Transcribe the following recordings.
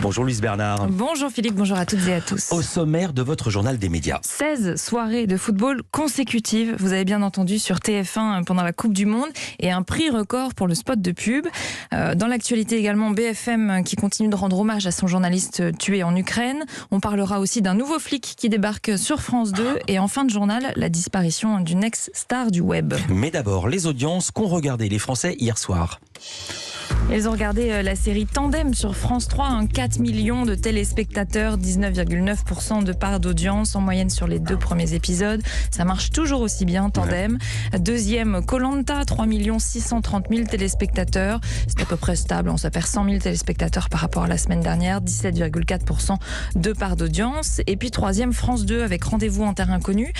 Bonjour Louise Bernard. Bonjour Philippe, bonjour à toutes et à tous. Au sommaire de votre journal des médias. 16 soirées de football consécutives, vous avez bien entendu, sur TF1 pendant la Coupe du Monde, et un prix record pour le spot de pub. Dans l'actualité également, BFM qui continue de rendre hommage à son journaliste tué en Ukraine. On parlera aussi d'un nouveau flic qui débarque sur France 2 et en fin de journal, la disparition d'une ex-star du web. Mais d'abord, les audiences qu'ont regardé les Français hier soir. Ils ont regardé la série Tandem sur France 3, 4 millions de téléspectateurs, 19,9% de part d'audience en moyenne sur les 2 premiers épisodes. Ça marche toujours aussi bien, Tandem. Ouais. Deuxième, Koh-Lanta, 3 630 000 téléspectateurs. C'est à peu près stable, ça perd 100 000 téléspectateurs par rapport à la semaine dernière, 17,4% de part d'audience. Et puis troisième, France 2 avec Rendez-vous en terre inconnue.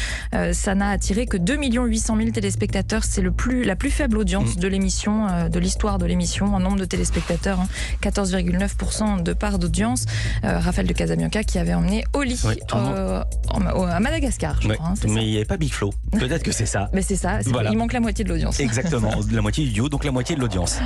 Ça n'a attiré que 2 800 000 téléspectateurs. C'est la plus faible audience de l'émission, de l'histoire de l'émission, en nombre de téléspectateurs, 14,9% de part d'audience. Raphaël de Casabianca qui avait emmené Oli à Madagascar, je crois. Mais il n'y avait pas Big Flo. Peut-être que c'est ça. Mais c'est ça, voilà. Il manque la moitié de l'audience. Exactement, la moitié du duo, donc la moitié de l'audience.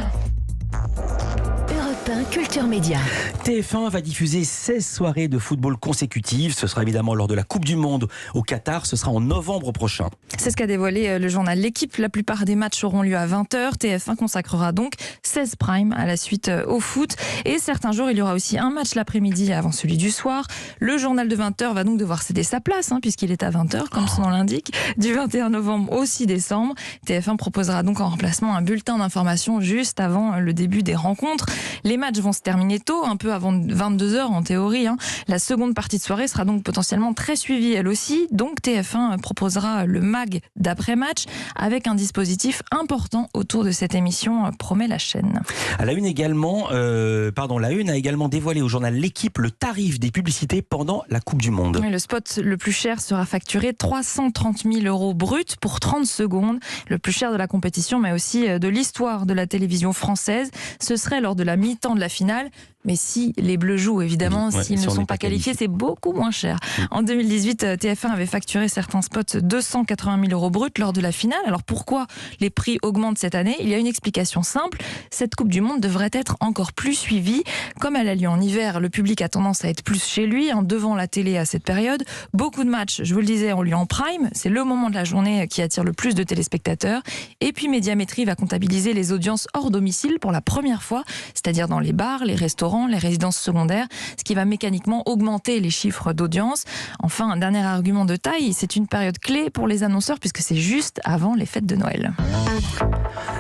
Culture Média. TF1 va diffuser 16 soirées de football consécutives. Ce sera évidemment lors de la Coupe du Monde au Qatar. Ce sera en novembre prochain. C'est ce qu'a dévoilé le journal L'Équipe. La plupart des matchs auront lieu à 20h. TF1 consacrera donc 16 primes à la suite au foot. Et certains jours, il y aura aussi un match l'après-midi avant celui du soir. Le journal de 20h va donc devoir céder sa place, puisqu'il est à 20h, comme son nom l'indique. Du 21 novembre au 6 décembre, TF1 proposera donc en remplacement un bulletin d'information juste avant le début des rencontres. Les matchs vont se terminer tôt, un peu avant 22h en théorie. La seconde partie de soirée sera donc potentiellement très suivie elle aussi. Donc TF1 proposera le mag d'après-match avec un dispositif important autour de cette émission, promet la chaîne. La Une a également dévoilé au journal L'Équipe le tarif des publicités pendant la Coupe du Monde. Le spot le plus cher sera facturé 330 000 € bruts pour 30 secondes. Le plus cher de la compétition, mais aussi de l'histoire de la télévision française. Ce serait lors de la mi-temps de la finale. Mais si les Bleus jouent, évidemment, s'ils ne sont pas qualifiés, c'est beaucoup moins cher. En 2018, TF1 avait facturé certains spots 280 000 € bruts lors de la finale. Alors pourquoi les prix augmentent cette année ? Il y a une explication simple. Cette Coupe du Monde devrait être encore plus suivie. Comme elle a lieu en hiver, le public a tendance à être plus chez lui, devant la télé à cette période. Beaucoup de matchs, je vous le disais, ont lieu en prime. C'est le moment de la journée qui attire le plus de téléspectateurs. Et puis Médiamétrie va comptabiliser les audiences hors domicile pour la première fois, c'est-à-dire dans les bars, les restaurants, les résidences secondaires, ce qui va mécaniquement augmenter les chiffres d'audience. Enfin, un dernier argument de taille, c'est une période clé pour les annonceurs puisque c'est juste avant les fêtes de Noël.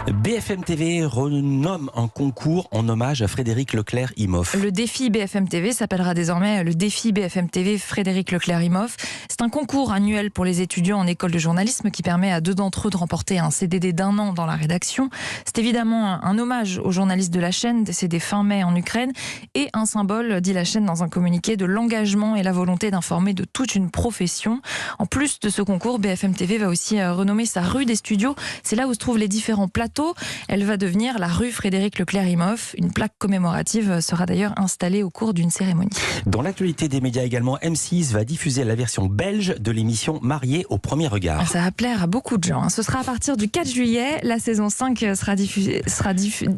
BFM TV renomme un concours en hommage à Frédéric Leclerc-Imhoff. Le défi BFM TV s'appellera désormais le défi BFM TV Frédéric Leclerc-Imhoff. C'est un concours annuel pour les étudiants en école de journalisme qui permet à 2 d'entre eux de remporter un CDD d'1 an dans la rédaction. C'est évidemment un hommage aux journalistes de la chaîne décédés fin mai en Ukraine et un symbole, dit la chaîne dans un communiqué, de l'engagement et la volonté d'informer de toute une profession. En plus de ce concours, BFM TV va aussi renommer sa rue des studios. C'est là où se trouvent les différents plateaux. Elle va devenir la rue Frédéric Leclerc-Imhoff. Une plaque commémorative sera d'ailleurs installée au cours d'une cérémonie. Dans l'actualité des médias également, M6 va diffuser la version belge de l'émission Mariés au premier regard. Ça va plaire à beaucoup de gens. Ce sera à partir du 4 juillet. La saison 5 sera diffusée.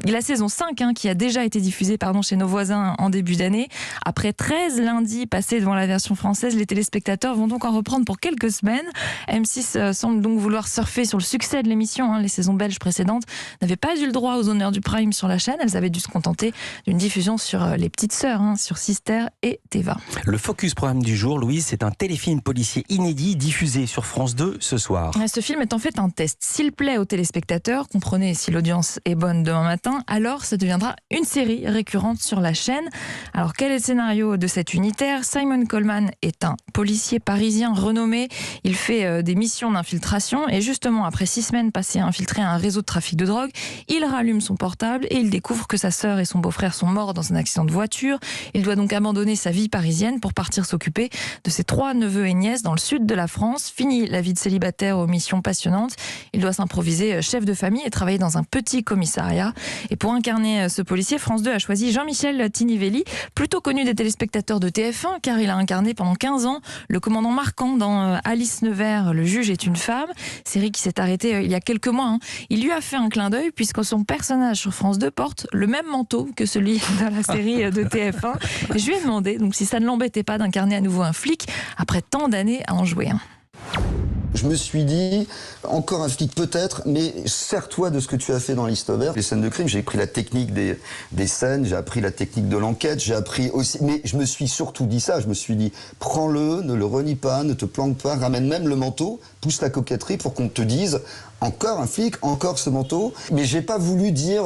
La saison 5 qui a déjà été diffusée chez nos voisins en début d'année. Après 13 lundis passés devant la version française, les téléspectateurs vont donc en reprendre pour quelques semaines. M6 semble donc vouloir surfer sur le succès de l'émission. Les saisons belges précédentes n'avaient pas eu le droit aux honneurs du prime sur la chaîne. Elles avaient dû se contenter d'une diffusion sur les petites sœurs, sur Sister et Teva. Le Focus programme du jour, Louise, c'est un téléfilm policier inédit diffusé sur France 2 ce soir. Ce film est en fait un test. S'il plaît aux téléspectateurs, comprenez, si l'audience est bonne demain matin, alors ça deviendra une série récurrente sur la chaîne. Alors quel est le scénario de cet unitaire ? Simon Coleman est un policier parisien renommé. Il fait des missions d'infiltration et justement après 6 semaines passées à infiltrer un réseau de trafic de drogue, il rallume son portable et il découvre que sa sœur et son beau-frère sont morts dans un accident de voiture. Il doit donc abandonner sa vie parisienne pour partir s'occuper de ses 3 neveux et nièces dans le sud de la France. Fini la vie de célibataire aux missions passionnantes. Il doit s'improviser chef de famille et travailler dans un petit commissariat. Et pour incarner ce policier, France 2 a choisi Jean-Michel Tinivelli, plutôt connu des téléspectateurs de TF1 car il a incarné pendant 15 ans le commandant Marquand dans Alice Nevers, Le juge est une femme, série qui s'est arrêtée il y a quelques mois. Il lui a fait un un clin d'œil puisque son personnage sur France 2 porte le même manteau que celui de la série de TF1. Et je lui ai demandé donc si ça ne l'embêtait pas d'incarner à nouveau un flic après tant d'années à en jouer un. Je me suis dit, encore un flic peut-être, mais sers-toi de ce que tu as fait dans Liste verte. Les scènes de crime, j'ai appris la technique des scènes, j'ai appris la technique de l'enquête, j'ai appris aussi... Mais je me suis surtout dit ça, je me suis dit, prends-le, ne le renie pas, ne te planque pas, ramène même le manteau, pousse la coquetterie pour qu'on te dise... Encore un flic, encore ce manteau. Mais j'ai pas voulu dire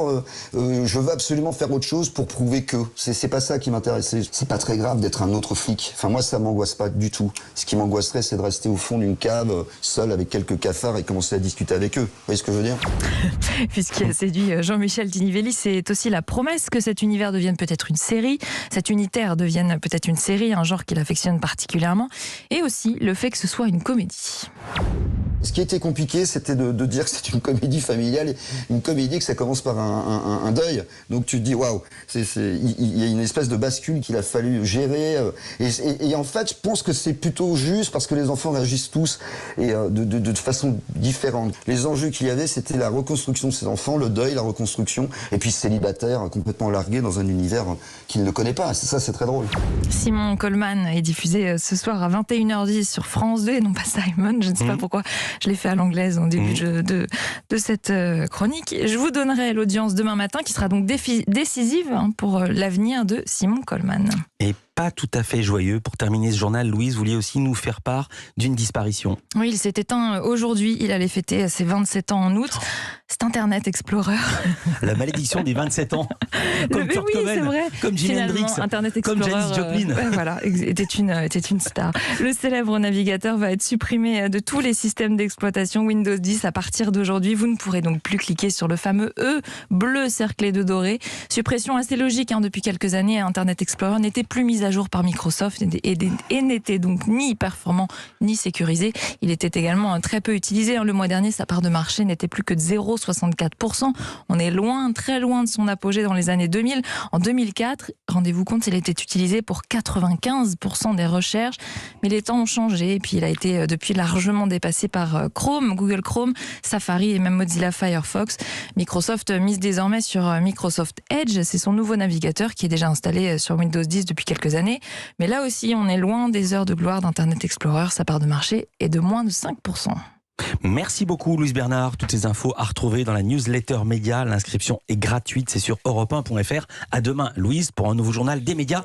je veux absolument faire autre chose pour prouver que. C'est pas ça qui m'intéressait. C'est pas très grave d'être un autre flic. Enfin moi ça m'angoisse pas du tout. Ce qui m'angoisserait c'est de rester au fond d'une cave seul avec quelques cafards et commencer à discuter avec eux. Vous voyez ce que je veux dire? Puisqu'il a séduit Jean-Michel Tinivelli, c'est aussi la promesse que cet univers devienne peut-être une série, cet unitaire devienne peut-être une série, un genre qu'il affectionne particulièrement, et aussi le fait que ce soit une comédie. Ce qui était compliqué, c'était de dire que c'est une comédie familiale, une comédie que ça commence par un deuil. Donc tu te dis, waouh, il y a une espèce de bascule qu'il a fallu gérer. Et en fait, je pense que c'est plutôt juste parce que les enfants réagissent tous et de façon différente. Les enjeux qu'il y avait, c'était la reconstruction de ces enfants, le deuil, la reconstruction, et puis célibataire, complètement largué dans un univers qu'il ne connaît pas. Ça, c'est très drôle. Simon Coleman est diffusé ce soir à 21h10 sur France 2, et non pas Simon, je ne sais pas pourquoi. Je l'ai fait à l'anglaise en début de cette chronique. Je vous donnerai l'audience demain matin qui sera donc décisive pour l'avenir de Simon Coleman. Et pas tout à fait joyeux. Pour terminer ce journal, Louise, vous vouliez aussi nous faire part d'une disparition. Oui, il s'est éteint aujourd'hui. Il allait fêter ses 27 ans en août. C'est Internet Explorer. La malédiction des 27 ans. Comme Kurt oui, Cobain, c'est vrai. comme Jimi Hendrix, Internet Explorer, comme Janis Joplin. Voilà, était une star. Le célèbre navigateur va être supprimé de tous les systèmes d'exploitation Windows 10 à partir d'aujourd'hui. Vous ne pourrez donc plus cliquer sur le fameux E bleu cerclé de doré. Suppression assez logique depuis quelques années. Internet Explorer n'était plus mis à jour par Microsoft et n'était donc ni performant ni sécurisé. Il était également très peu utilisé. Le mois dernier, sa part de marché n'était plus que de 0,64%. On est loin, très loin de son apogée dans les années 2000. En 2004, rendez-vous compte, il était utilisé pour 95% des recherches. Mais les temps ont changé et puis il a été depuis largement dépassé par Chrome, Google Chrome, Safari et même Mozilla Firefox. Microsoft mise désormais sur Microsoft Edge. C'est son nouveau navigateur qui est déjà installé sur Windows 10 depuis quelques années. Mais là aussi, on est loin des heures de gloire d'Internet Explorer. Sa part de marché est de moins de 5%. Merci beaucoup Louise Bernard. Toutes ces infos à retrouver dans la newsletter média. L'inscription est gratuite, c'est sur europe1.fr. À demain Louise pour un nouveau journal des médias.